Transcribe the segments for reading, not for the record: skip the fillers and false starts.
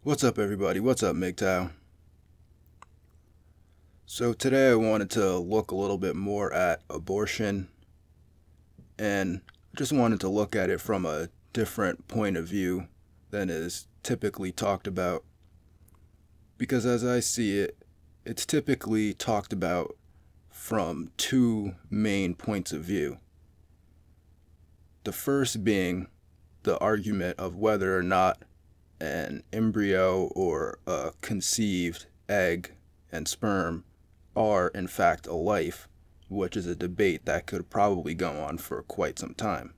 What's up, everybody? What's up, MGTOW? So today I wanted to look a little bit more at abortion, and just wanted to look at it from a different point of view than is typically talked about. Because as I see it, it's typically talked about from two main points of view. The first being the argument of whether or not an embryo or a conceived egg and sperm are in fact a life, which is a debate that could probably go on for quite some time.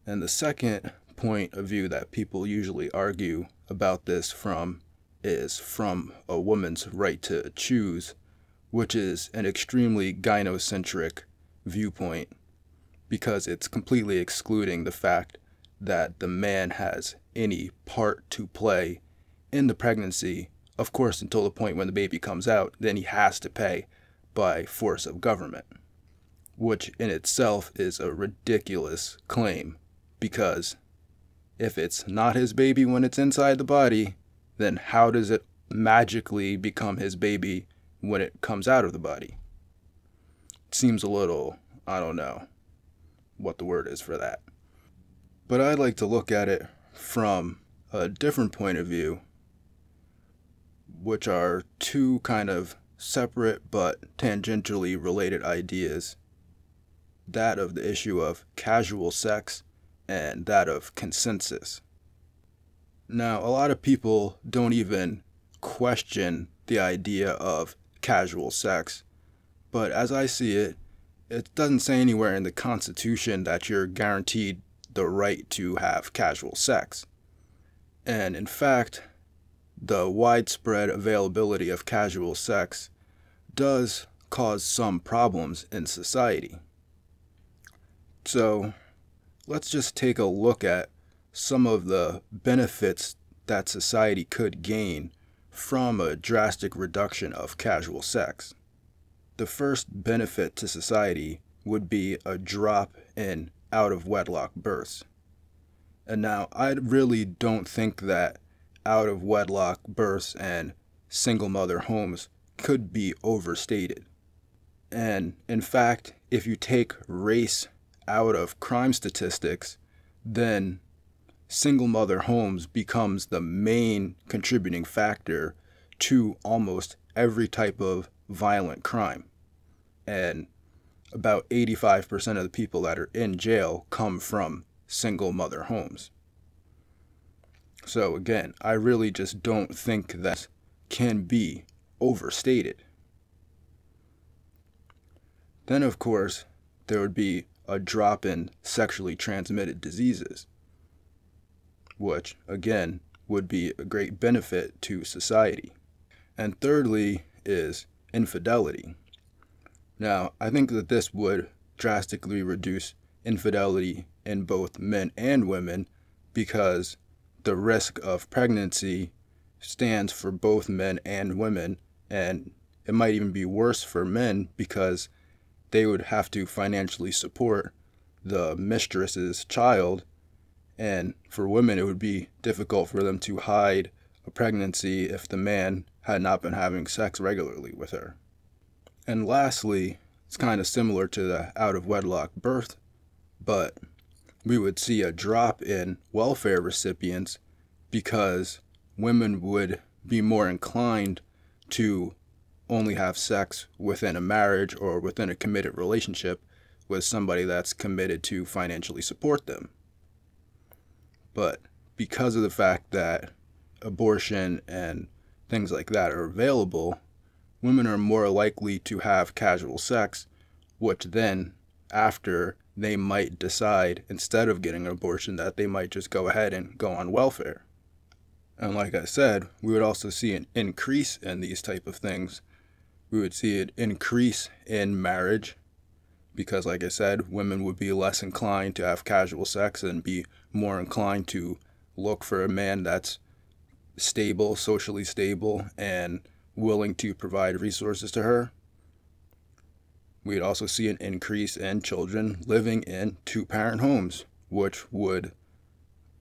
And the second point of view that people usually argue about this from is from a woman's right to choose, which is an extremely gynocentric viewpoint because it's completely excluding the fact that the man has any part to play in the pregnancy, of course, until the point when the baby comes out, then he has to pay by force of government, which in itself is a ridiculous claim, because if it's not his baby when it's inside the body, then how does it magically become his baby when it comes out of the body? It seems a little, I don't know what the word is for that. But I like to look at it from a different point of view, which are two kind of separate but tangentially related ideas. That of the issue of casual sex and that of consensus. Now, a lot of people don't even question the idea of casual sex, but as I see it, it doesn't say anywhere in the Constitution that you're guaranteed the right to have casual sex. And in fact, the widespread availability of casual sex does cause some problems in society. So let's just take a look at some of the benefits that society could gain from a drastic reduction of casual sex. The first benefit to society would be a drop in out-of-wedlock births. And now, I really don't think that out-of-wedlock births and single-mother homes could be overstated. And in fact, if you take race out of crime statistics, then single-mother homes becomes the main contributing factor to almost every type of violent crime. And about 85% of the people that are in jail come from single mother homes. So again, I really just don't think that can be overstated. Then of course, there would be a drop in sexually transmitted diseases, which again would be a great benefit to society. And thirdly is infidelity. Now, I think that this would drastically reduce infidelity in both men and women because the risk of pregnancy stands for both men and women, and it might even be worse for men because they would have to financially support the mistress's child, and for women it would be difficult for them to hide a pregnancy if the man had not been having sex regularly with her. And lastly, it's kind of similar to the out-of-wedlock birth, but we would see a drop in welfare recipients because women would be more inclined to only have sex within a marriage or within a committed relationship with somebody that's committed to financially support them. But because of the fact that abortion and things like that are available, women are more likely to have casual sex, which then, after, they might decide, instead of getting an abortion, that they might just go ahead and go on welfare. And like I said, we would also see an increase in these type of things. We would see an increase in marriage, because like I said, women would be less inclined to have casual sex and be more inclined to look for a man that's stable, socially stable, and willing to provide resources to her. We'd also see an increase in children living in two-parent homes, which would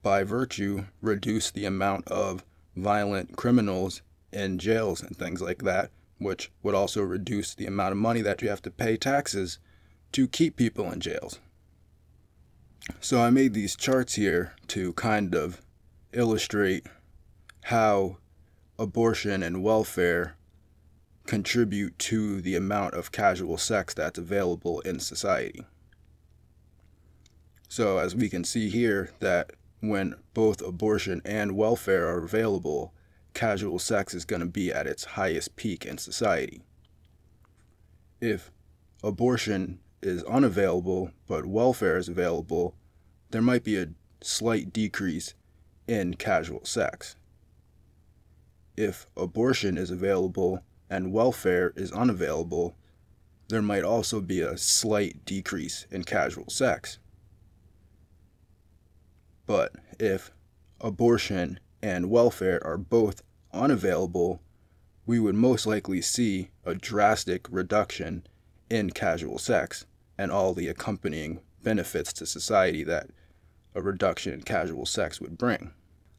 by virtue, reduce the amount of violent criminals in jails and things like that, which would also reduce the amount of money that you have to pay taxes to keep people in jails. So I made these charts here to kind of illustrate how abortion and welfare contribute to the amount of casual sex that's available in society. So as we can see here, that when both abortion and welfare are available, casual sex is going to be at its highest peak in society. If abortion is unavailable but welfare is available, there might be a slight decrease in casual sex. If abortion is available and welfare is unavailable, there might also be a slight decrease in casual sex. But if abortion and welfare are both unavailable, we would most likely see a drastic reduction in casual sex and all the accompanying benefits to society that a reduction in casual sex would bring.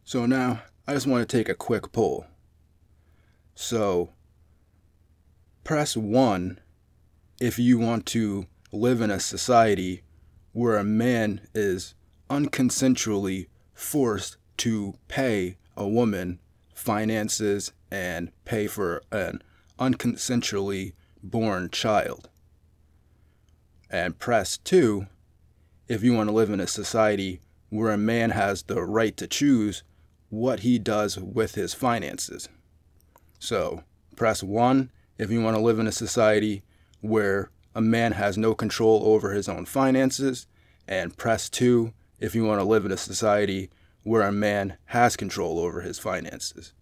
So now, I just want to take a quick poll. So, press 1 if you want to live in a society where a man is unconsensually forced to pay a woman finances and pay for an unconsensually born child. And press 2 if you want to live in a society where a man has the right to choose what he does with his finances. So, press 1 if you want to live in a society where a man has no control over his own finances, and press 2 if you want to live in a society where a man has control over his finances.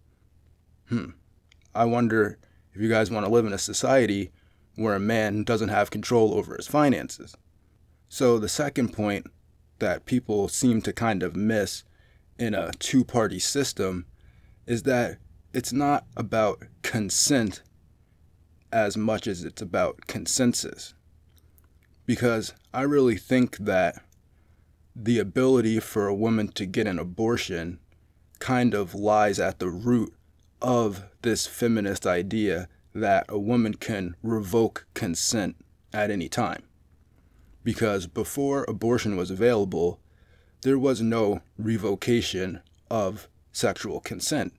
I wonder if you guys want to live in a society where a man doesn't have control over his finances. So the second point that people seem to kind of miss in a two-party system is that it's not about consent as much as it's about consensus. Because I really think that the ability for a woman to get an abortion kind of lies at the root of this feminist idea that a woman can revoke consent at any time. Because before abortion was available, there was no revocation of sexual consent.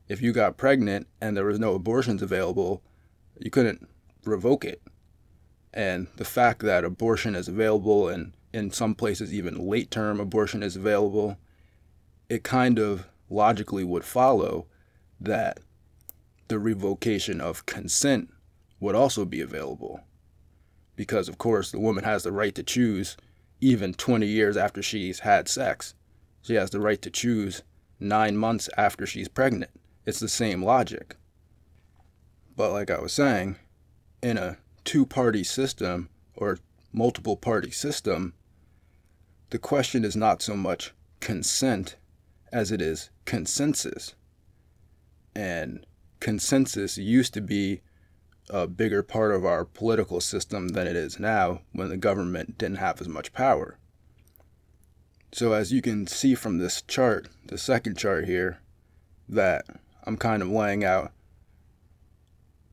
If you got pregnant and there was no abortions available, you couldn't revoke it. And the fact that abortion is available, and in some places even late-term abortion is available, it kind of logically would follow that the revocation of consent would also be available. Because, of course, the woman has the right to choose even 20 years after she's had sex. She has the right to choose 9 months after she's pregnant. It's the same logic. But like I was saying, in a two-party system or multiple-party system, the question is not so much consent as it is consensus. And consensus used to be a bigger part of our political system than it is now, when the government didn't have as much power. So as you can see from this chart, the second chart here, that I'm kind of laying out,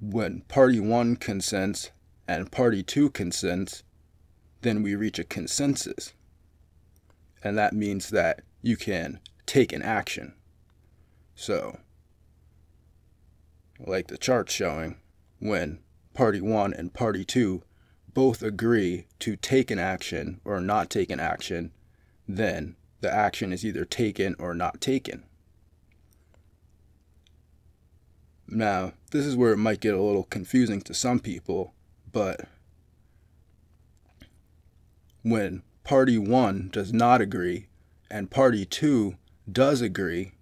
when party 1 consents and party 2 consents, then we reach a consensus. And that means that you can take an action. So, like the chart's showing, when party 1 and party 2 both agree to take an action or not take an action, then the action is either taken or not taken. Now, this is where it might get a little confusing to some people, but when party 1 does not agree and party 2 does agree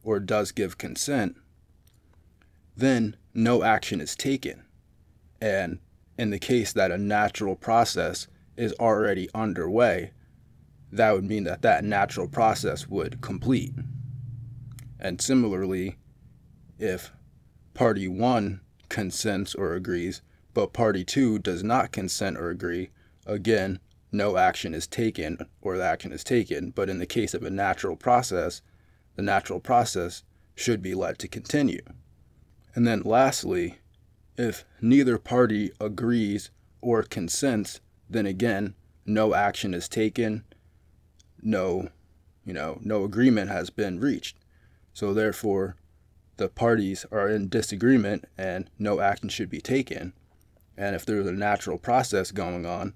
or does give consent, then no action is taken. And in the case that a natural process is already underway, that would mean that that natural process would complete. And similarly, if party 1 consents or agrees, but party 2 does not consent or agree, again, no action is taken or the action is taken. But in the case of a natural process, the natural process should be let to continue. And then lastly, if neither party agrees or consents, then again, no action is taken, no agreement has been reached. So therefore, the parties are in disagreement and no action should be taken. And if there's a natural process going on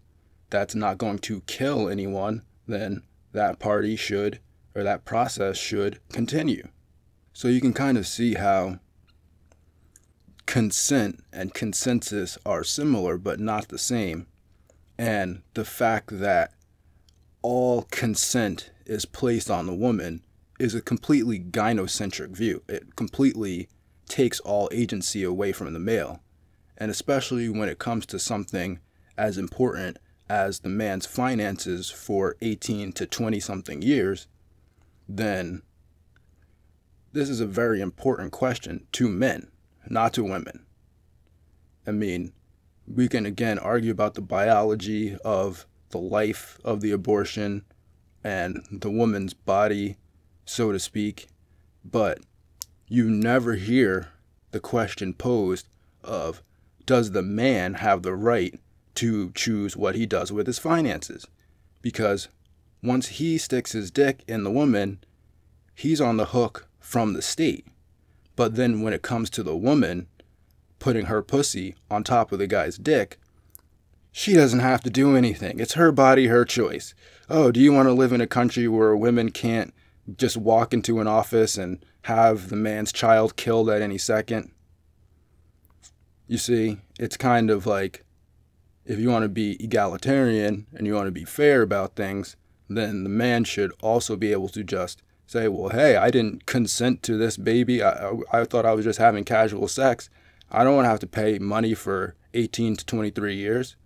that's not going to kill anyone, then that party should, or that process should continue. So you can kind of see how consent and consensus are similar but not the same. And the fact that all consent is placed on the woman is a completely gynocentric view. It completely takes all agency away from the male. And especially when it comes to something as important as the man's finances for 18 to 20 something years, then this is a very important question to men, not to women. I mean, we can again argue about the biology of the life of the abortion and the woman's body, so to speak, but you never hear the question posed of, does the man have the right to choose what he does with his finances? Because once he sticks his dick in the woman, he's on the hook from the state. But then when it comes to the woman putting her pussy on top of the guy's dick, she doesn't have to do anything. It's her body, her choice. Oh, do you want to live in a country where women can't just walk into an office and have the man's child killed at any second? You see, it's kind of like, if you want to be egalitarian and you want to be fair about things, then the man should also be able to just say, well, hey, I didn't consent to this baby. I thought I was just having casual sex. I don't want to have to pay money for 18 to 23 years.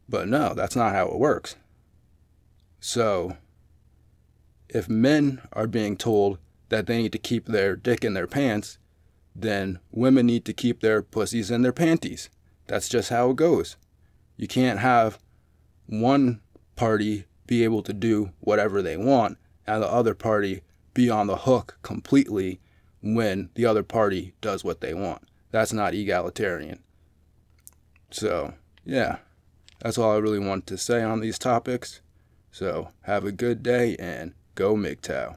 But no, that's not how it works. So if men are being told that they need to keep their dick in their pants, then women need to keep their pussies in their panties. That's just how it goes. You can't have one party be able to do whatever they want and the other party be on the hook completely when the other party does what they want. That's not egalitarian. So, yeah, that's all I really want to say on these topics. So, have a good day and go MGTOW.